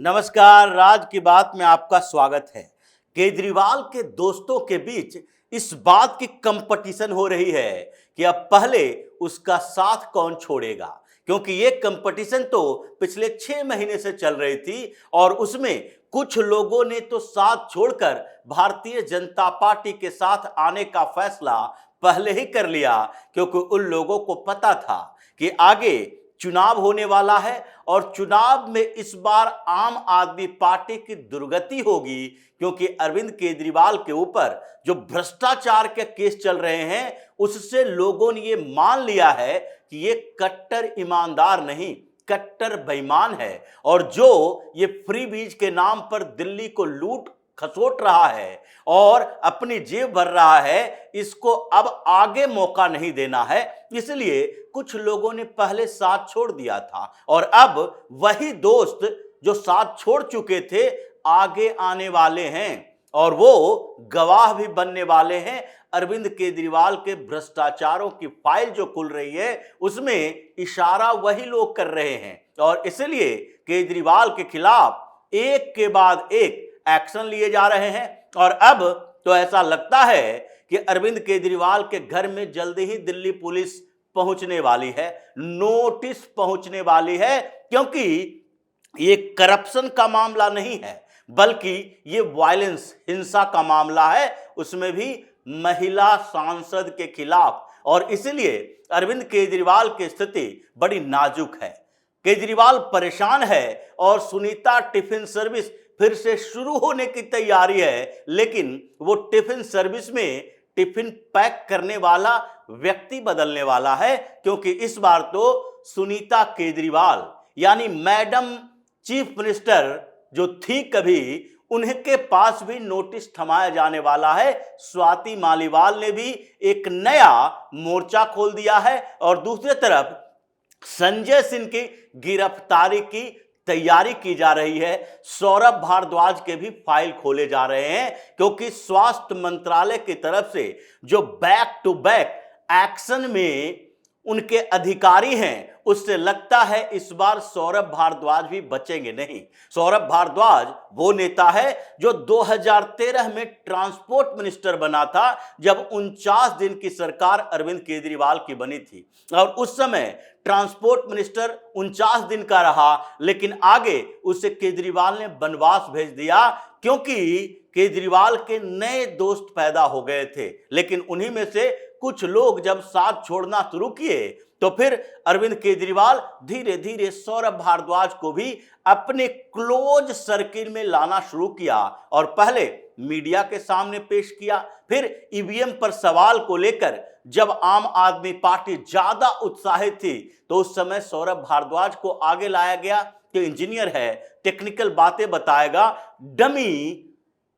नमस्कार, राज की बात में आपका स्वागत है। केजरीवाल के दोस्तों के बीच इस बात की कंपटीशन हो रही है कि अब पहले उसका साथ कौन छोड़ेगा, क्योंकि ये कंपटीशन तो पिछले 6 महीने से चल रही थी और उसमें कुछ लोगों ने तो साथ छोड़कर भारतीय जनता पार्टी के साथ आने का फैसला पहले ही कर लिया, क्योंकि उन लोगों को पता था कि आगे चुनाव होने वाला है और चुनाव में इस बार आम आदमी पार्टी की दुर्गति होगी, क्योंकि अरविंद केजरीवाल के ऊपर जो भ्रष्टाचार के केस चल रहे हैं उससे लोगों ने ये मान लिया है कि ये कट्टर ईमानदार नहीं, कट्टर बेईमान है और जो ये फ्री बीज के नाम पर दिल्ली को लूट खसोट रहा है और अपनी जेब भर रहा है, इसको अब आगे मौका नहीं देना है। इसलिए कुछ लोगों ने पहले साथ छोड़ दिया था और अब वही दोस्त जो साथ छोड़ चुके थे आगे आने वाले हैं और वो गवाह भी बनने वाले हैं। अरविंद केजरीवाल के भ्रष्टाचारों की फाइल जो खुल रही है उसमें इशारा वही लोग कर रहे हैं और इसलिए केजरीवाल के खिलाफ एक के बाद एक एक्शन लिए जा रहे हैं। और अब तो ऐसा लगता है कि अरविंद केजरीवाल के घर में जल्दी ही दिल्ली पुलिस पहुंचने वाली है, नोटिस पहुंचने वाली है, क्योंकि ये करप्शन का मामला नहीं है बल्कि ये वायलेंस, हिंसा का मामला है, उसमें भी महिला सांसद के खिलाफ। और इसलिए अरविंद केजरीवाल की स्थिति बड़ी नाजुक है। केजरीवाल परेशान है और सुनीता टिफिन सर्विस फिर से शुरू होने की तैयारी है, लेकिन वो टिफिन सर्विस में टिफिन पैक करने वाला व्यक्ति बदलने वाला है, क्योंकि इस बार तो सुनीता केजरीवाल यानी मैडम चीफ मिनिस्टर जो थी कभी, उनके पास भी नोटिस थमाया जाने वाला है। स्वाति मालीवाल ने भी एक नया मोर्चा खोल दिया है और दूसरी तरफ संजय सिंह की गिरफ्तारी की तैयारी की जा रही है। सौरभ भारद्वाज के भी फाइल खोले जा रहे हैं, क्योंकि स्वास्थ्य मंत्रालय की तरफ से जो बैक टू बैक एक्शन में उनके अधिकारी हैं, उससे लगता है इस बार सौरभ भारद्वाज भी बचेंगे नहीं। सौरभ भारद्वाज वो नेता है जो 2013 में ट्रांसपोर्ट मिनिस्टर बना था, जब 49 दिन की सरकार अरविंद केजरीवाल की बनी थी और उस समय ट्रांसपोर्ट मिनिस्टर 49 दिन का रहा, लेकिन आगे उसे केजरीवाल ने बनवास भेज दिया, क्योंकि केजरीवाल के नए दोस्त पैदा हो गए थे। लेकिन उन्हीं में से कुछ लोग जब साथ छोड़ना शुरू किए तो फिर अरविंद केजरीवाल धीरे धीरे सौरभ भारद्वाज को भी अपने क्लोज सर्किल में लाना शुरू किया और पहले मीडिया के सामने पेश किया। फिर ईवीएम पर सवाल को लेकर जब आम आदमी पार्टी ज्यादा उत्साहित थी तो उस समय सौरभ भारद्वाज को आगे लाया गया कि इंजीनियर है, टेक्निकल बातें बताएगा। डमी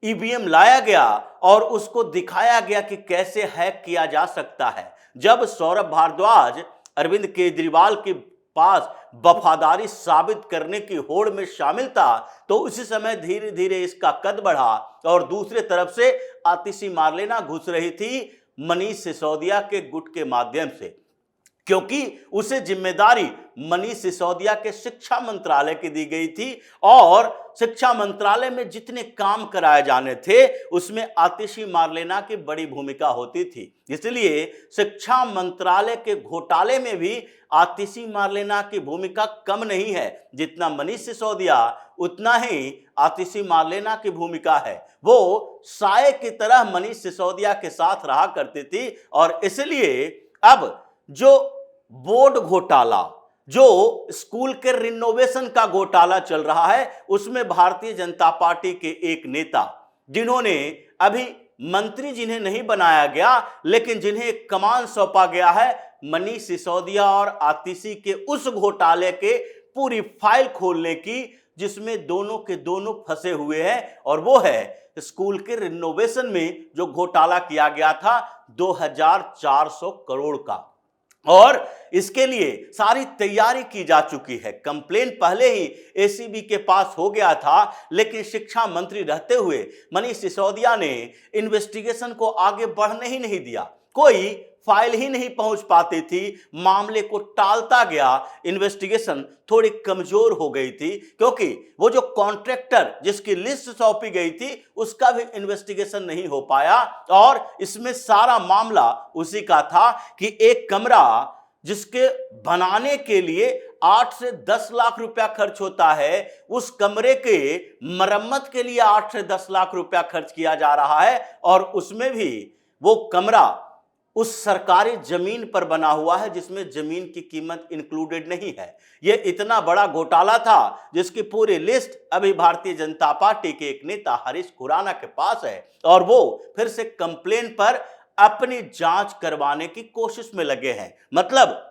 ईवीएम लाया गया और उसको दिखाया गया कि कैसे हैक किया जा सकता है। जब सौरभ भारद्वाज अरविंद केजरीवाल के पास वफादारी साबित करने की होड़ में शामिल था तो उसी समय धीरे धीरे इसका कद बढ़ा और दूसरी तरफ से आतिशी मार्लेना घुस रही थी मनीष सिसोदिया के गुट के माध्यम से, क्योंकि उसे जिम्मेदारी मनीष सिसोदिया के शिक्षा मंत्रालय की दी गई थी और शिक्षा मंत्रालय में जितने काम कराए जाने थे उसमें आतिशी मार्लेना की बड़ी भूमिका होती थी। इसलिए शिक्षा मंत्रालय के घोटाले में भी आतिशी मार्लेना की भूमिका कम नहीं है। जितना मनीष सिसोदिया उतना ही आतिशी मार्लेना की भूमिका है। वो साये की तरह मनीष सिसोदिया के साथ रहा करती थी और इसलिए अब जो बोर्ड घोटाला, जो स्कूल के रिनोवेशन का घोटाला चल रहा है, उसमें भारतीय जनता पार्टी के एक नेता जिन्होंने अभी मंत्री जिन्हें नहीं बनाया गया लेकिन जिन्हें कमान सौंपा गया है, मनीष सिसोदिया और आतिशी के उस घोटाले के पूरी फाइल खोलने की, जिसमें दोनों के दोनों फंसे हुए हैं और वो है स्कूल के रिनोवेशन में जो घोटाला किया गया था 2400 करोड़ का। और इसके लिए सारी तैयारी की जा चुकी है। कंप्लेन पहले ही एसीबी के पास हो गया था, लेकिन शिक्षा मंत्री रहते हुए मनीष सिसोदिया ने इन्वेस्टिगेशन को आगे बढ़ने ही नहीं दिया। कोई फाइल ही नहीं पहुंच पाती थी, मामले को टालता गया, इन्वेस्टिगेशन थोड़ी कमजोर हो गई थी, क्योंकि वो जो कॉन्ट्रैक्टर जिसकी लिस्ट सौंपी गई थी उसका भी इन्वेस्टिगेशन नहीं हो पाया। और इसमें सारा मामला उसी का था कि एक कमरा जिसके बनाने के लिए 8 से 10 लाख रुपया खर्च होता है, उस कमरे के मरम्मत के लिए 8 से 10 लाख रुपया खर्च किया जा रहा है, और उसमें भी वो कमरा उस सरकारी जमीन पर बना हुआ है जिसमें जमीन की कीमत इंक्लूडेड नहीं है। यह इतना बड़ा घोटाला था जिसकी पूरी लिस्ट अभी भारतीय जनता पार्टी के एक नेता हरीश खुराना के पास है, और वो फिर से कंप्लेन पर अपनी जांच करवाने की कोशिश में लगे हैं। मतलब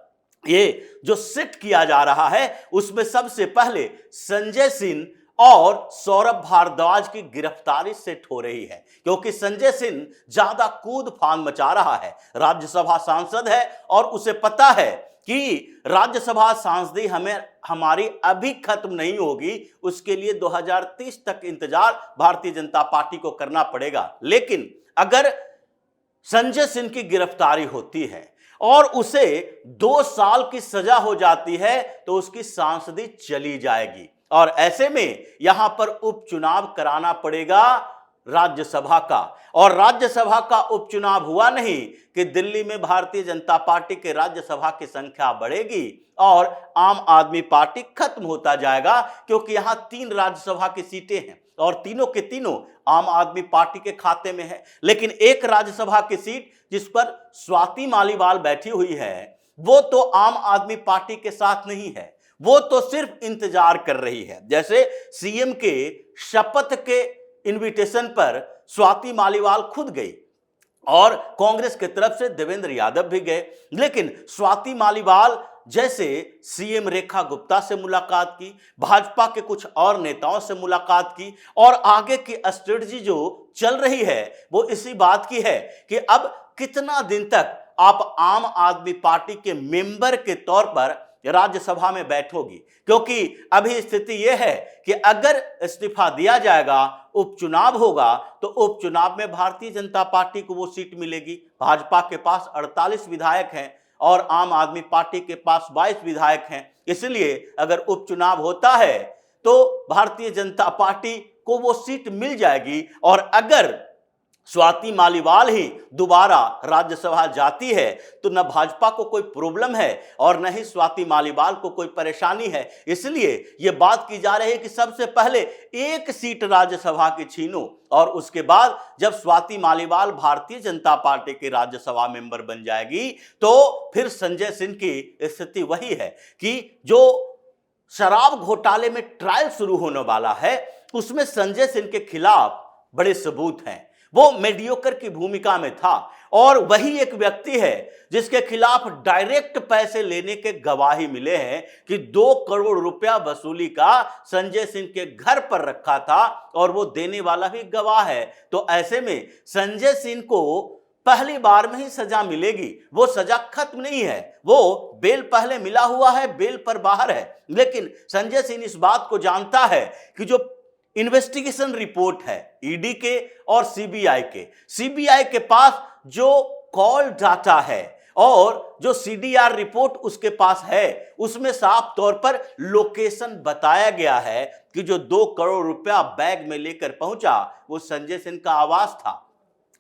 ये जो सिट किया जा रहा है उसमें सबसे पहले संजय सिंह और सौरभ भारद्वाज की गिरफ्तारी सेट हो रही है, क्योंकि संजय सिंह ज्यादा कूद फान मचा रहा है। राज्यसभा सांसद है और उसे पता है कि राज्यसभा सांसदी हमारी अभी खत्म नहीं होगी, उसके लिए 2030 तक इंतजार भारतीय जनता पार्टी को करना पड़ेगा। लेकिन अगर संजय सिंह की गिरफ्तारी होती है और उसे 2 साल की सजा हो जाती है तो उसकी सांसदी चली जाएगी, और ऐसे में यहां पर उपचुनाव कराना पड़ेगा राज्यसभा का। और राज्यसभा का उपचुनाव हुआ नहीं कि दिल्ली में भारतीय जनता पार्टी के राज्यसभा की संख्या बढ़ेगी और आम आदमी पार्टी खत्म होता जाएगा, क्योंकि यहां 3 राज्यसभा की सीटें हैं और तीनों के तीनों आम आदमी पार्टी के खाते में है। लेकिन एक राज्यसभा की सीट जिस पर स्वाति मालीवाल बैठी हुई है, वो तो आम आदमी पार्टी के साथ नहीं है, वो तो सिर्फ इंतजार कर रही है। जैसे सीएम के शपथ के इनविटेशन पर स्वाति मालीवाल खुद गई और कांग्रेस की तरफ से देवेंद्र यादव भी गए, लेकिन स्वाति मालीवाल जैसे सीएम रेखा गुप्ता से मुलाकात की, भाजपा के कुछ और नेताओं से मुलाकात की, और आगे की स्ट्रेटजी जो चल रही है वो इसी बात की है कि अब कितना दिन तक आप आम आदमी पार्टी के मेंबर के तौर पर राज्यसभा में बैठोगी, क्योंकि अभी स्थिति यह है कि अगर इस्तीफा दिया जाएगा, उपचुनाव होगा, तो उपचुनाव में भारतीय जनता पार्टी को वो सीट मिलेगी। भाजपा के पास 48 विधायक हैं और आम आदमी पार्टी के पास 22 विधायक हैं, इसलिए अगर उपचुनाव होता है तो भारतीय जनता पार्टी को वो सीट मिल जाएगी। और अगर स्वाति मालीवाल ही दोबारा राज्यसभा जाती है तो न भाजपा को कोई प्रॉब्लम है और न ही स्वाति मालीवाल को कोई परेशानी है। इसलिए यह बात की जा रही है कि सबसे पहले एक सीट राज्यसभा की छीनो, और उसके बाद जब स्वाति मालीवाल भारतीय जनता पार्टी की राज्यसभा मेंबर बन जाएगी तो फिर संजय सिंह की स्थिति वही है कि जो शराब घोटाले में ट्रायल शुरू होने वाला है उसमें संजय सिंह के खिलाफ बड़े सबूत हैं। वो मेडियोकर की भूमिका में था और वही एक व्यक्ति है जिसके खिलाफ डायरेक्ट पैसे लेने के गवाही मिले हैं कि 2 करोड़ रुपया वसूली का संजय सिंह के घर पर रखा था, और वो देने वाला भी गवाह है। तो ऐसे में संजय सिंह को पहली बार में ही सजा मिलेगी, वो सजा खत्म नहीं है, वो बेल पहले मिला हुआ है, बेल पर बाहर है। लेकिन संजय सिंह इस बात को जानता है कि जो इन्वेस्टिगेशन रिपोर्ट है ईडी के और सीबीआई के पास जो कॉल डाटा है और जो सीडीआर रिपोर्ट उसके पास है, उसमें साफ तौर पर लोकेशन बताया गया है कि जो 2 करोड़ रुपया बैग में लेकर पहुंचा वो संजय सिंह का आवास था।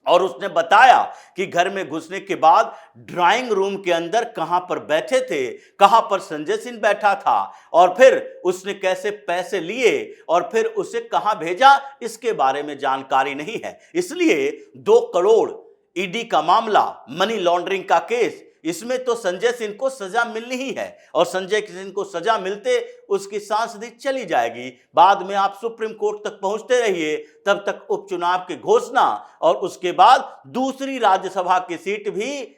और उसने बताया कि घर में घुसने के बाद ड्राइंग रूम के अंदर कहां पर बैठे थे, कहां पर संजय सिंह बैठा था, और फिर उसने कैसे पैसे लिए और फिर उसे कहां भेजा, इसके बारे में जानकारी नहीं है। इसलिए 2 करोड़ ईडी का मामला, मनी लॉन्ड्रिंग का केस, इसमें तो संजय सिंह को सजा मिलनी ही है, और संजय सिंह को सजा मिलते उसकी सांसदी चली जाएगी। बाद में आप सुप्रीम कोर्ट तक पहुंचते रहिए, तब तक उपचुनाव की घोषणा और उसके बाद दूसरी राज्यसभा की सीट भी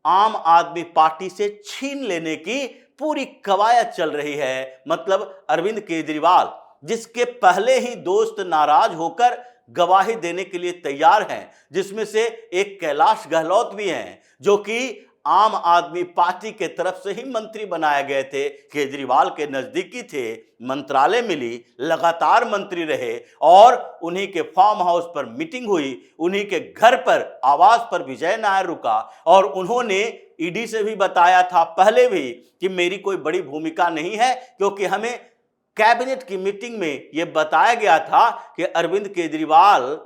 आम आदमी पार्टी से छीन लेने की पूरी कवायद चल रही है। मतलब अरविंद केजरीवाल, जिसके पहले ही दोस्त नाराज होकर गवाही देने के लिए तैयार हैं, जिसमें से एक कैलाश गहलोत भी हैं जो कि आम आदमी पार्टी के तरफ से ही मंत्री बनाए गए थे, केजरीवाल के नजदीकी थे, मंत्रालय मिली, लगातार मंत्री रहे और उन्हीं के फार्म हाउस पर मीटिंग हुई, उन्हीं के घर पर आवास पर विजय नायर रुका और उन्होंने ईडी से भी बताया था पहले भी कि मेरी कोई बड़ी भूमिका नहीं है, क्योंकि हमें कैबिनेट की मीटिंग में यह बताया गया था कि अरविंद केजरीवाल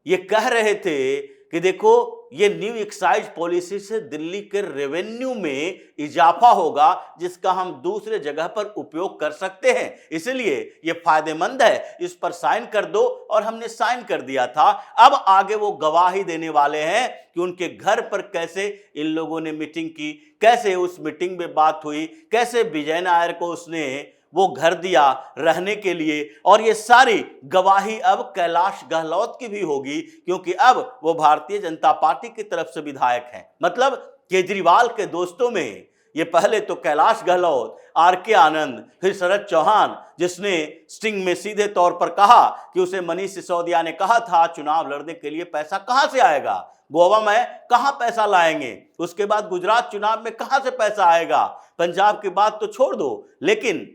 ये कह रहे थे कि देखो ये न्यू एक्साइज पॉलिसी से दिल्ली के रेवेन्यू में इजाफा होगा, जिसका हम दूसरे जगह पर उपयोग कर सकते हैं, इसलिए ये फायदेमंद है, इस पर साइन कर दो। और हमने साइन कर दिया था। अब आगे वो गवाही देने वाले हैं कि उनके घर पर कैसे इन लोगों ने मीटिंग की, कैसे उस मीटिंग में बात हुई, कैसे विजय नायर को उसने वो घर दिया रहने के लिए। और ये सारी गवाही अब कैलाश गहलोत की भी होगी, क्योंकि अब वो भारतीय जनता पार्टी की तरफ से विधायक हैं। मतलब केजरीवाल के दोस्तों में ये पहले तो कैलाश गहलोत, आर.के. आनंद, फिर शरद चौहान, जिसने स्टिंग में सीधे तौर पर कहा कि उसे मनीष सिसोदिया ने कहा था चुनाव लड़ने के लिए पैसा कहां से आएगा, गोवा में कहां पैसा लाएंगे, उसके बाद गुजरात चुनाव में कहां से पैसा आएगा, पंजाब की बात तो छोड़ दो, लेकिन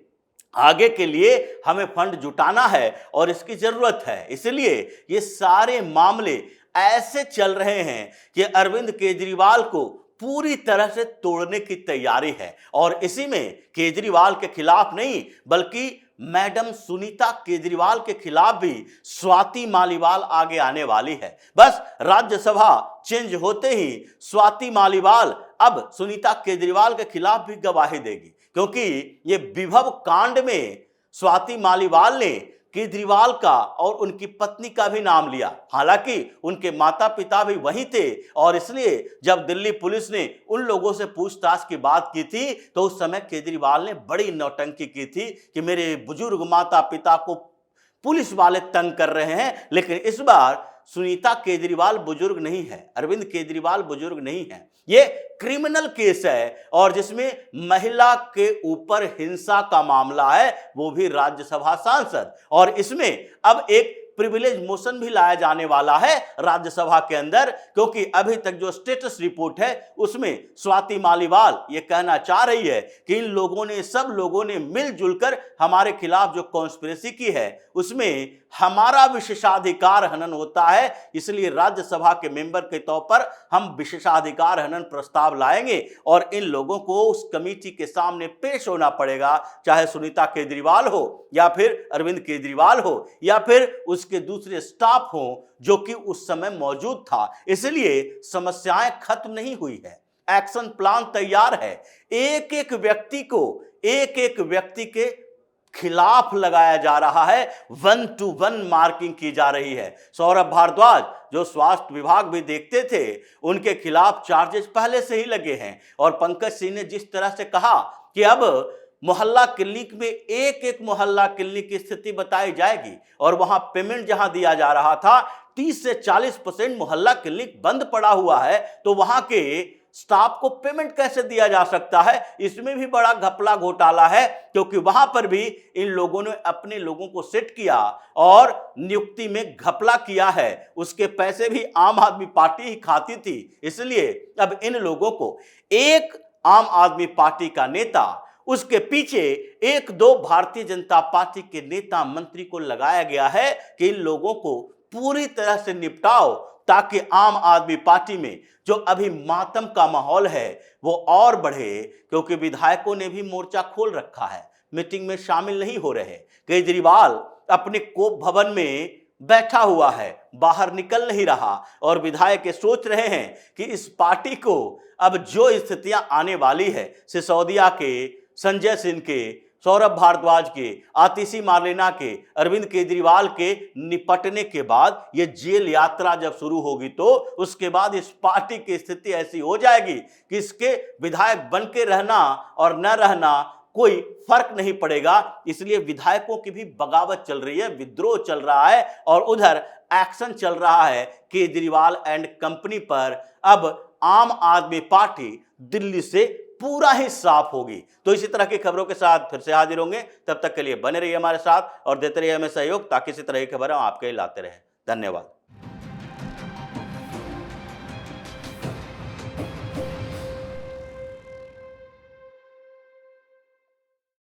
आगे के लिए हमें फंड जुटाना है और इसकी जरूरत है। इसलिए ये सारे मामले ऐसे चल रहे हैं कि अरविंद केजरीवाल को पूरी तरह से तोड़ने की तैयारी है। और इसी में केजरीवाल के खिलाफ नहीं, बल्कि मैडम सुनीता केजरीवाल के खिलाफ भी स्वाति मालीवाल आगे आने वाली है। बस राज्यसभा चेंज होते ही स्वाति मालीवाल अब सुनीता केजरीवाल के खिलाफ भी गवाही देगी, क्योंकि ये विभव कांड में स्वाति मालीवाल ने केजरीवाल का और उनकी पत्नी का भी नाम लिया। हालांकि उनके माता पिता भी वहीं थे और इसलिए जब दिल्ली पुलिस ने उन लोगों से पूछताछ की बात की थी तो उस समय केजरीवाल ने बड़ी नौटंकी की थी कि मेरे बुजुर्ग माता पिता को पुलिस वाले तंग कर रहे हैं। लेकिन इस बार सुनीता केजरीवाल बुजुर्ग नहीं है, अरविंद केजरीवाल बुजुर्ग नहीं है, ये क्रिमिनल केस है और जिसमें महिला के ऊपर हिंसा का मामला है, वो भी राज्यसभा सांसद। और इसमें अब एक प्रिविलेज मोशन भी लाया जाने वाला है राज्यसभा के अंदर, क्योंकि अभी तक जो स्टेटस रिपोर्ट है उसमें स्वाति मालीवाल ये कहना चाह रही है कि इन लोगों ने, सब लोगों ने मिलजुल कर हमारे खिलाफ जो कॉन्स्पिरेसी की है उसमें हमारा विशेषाधिकार हनन होता है, इसलिए राज्यसभा के मेंबर के तौर पर हम विशेषाधिकार हनन प्रस्ताव लाएंगे और इन लोगों को उस कमेटी के सामने पेश होना पड़ेगा, चाहे सुनीता केजरीवाल हो या फिर अरविंद केजरीवाल हो या फिर उसके दूसरे स्टाफ हो जो कि उस समय मौजूद था। इसलिए समस्याएं खत्म नहीं हुई है, एक्शन प्लान तैयार है, एक एक व्यक्ति के खिलाफ लगाया जा रहा है, 1 to 1 मार्किंग की जा रही है। सौरभ भारद्वाज जो स्वास्थ्य विभाग भी देखते थे, उनके खिलाफ चार्जेस पहले से ही लगे हैं। और पंकज सिंह ने जिस तरह से कहा कि अब मोहल्ला क्लिनिक में एक एक मोहल्ला क्लिनिक की स्थिति बताई जाएगी और वहां पेमेंट जहां दिया जा रहा था 30 से 40% मोहल्ला क्लिनिक बंद पड़ा हुआ है, तो वहां के स्टाफ को पेमेंट कैसे दिया जा सकता है, इसमें भी बड़ा घपला घोटाला है, क्योंकि वहां पर भी इन लोगों ने अपने लोगों को सेट किया और नियुक्ति में घपला किया है, उसके पैसे भी आम आदमी पार्टी ही खाती थी। इसलिए अब इन लोगों को एक आम आदमी पार्टी का नेता, उसके पीछे एक दो भारतीय जनता पार्टी के नेता मंत्री को लगाया गया है कि इन लोगों को पूरी तरह से निपटाओ, ताकि आम आदमी पार्टी में जो अभी मातम का माहौल है वो और बढ़े, क्योंकि विधायकों ने भी मोर्चा खोल रखा है, मीटिंग में शामिल नहीं हो रहे। केजरीवाल अपने कोप भवन में बैठा हुआ है, बाहर निकल नहीं रहा और विधायक ये सोच रहे हैं कि इस पार्टी को अब जो स्थितियां आने वाली है, सिसोदिया के, संजय सिंह के, सौरभ भारद्वाज के, आतिशी मार्लेना के, अरविंद केजरीवाल के निपटने के बाद ये जेल यात्रा जब शुरू होगी तो उसके बाद इस पार्टी की स्थिति ऐसी हो जाएगी कि इसके विधायक बन के रहना और न रहना कोई फर्क नहीं पड़ेगा। इसलिए विधायकों की भी बगावत चल रही है, विद्रोह चल रहा है और उधर एक्शन चल रहा है केजरीवाल एंड कंपनी पर। अब आम आदमी पार्टी दिल्ली से पूरा ही साफ होगी। तो इसी तरह की खबरों के साथ फिर से हाजिर होंगे, तब तक के लिए बने रहिए हमारे साथ और देते रहिए हमें सहयोग, ताकि इसी तरह की खबरें आपके लिए लाते रहें। धन्यवाद।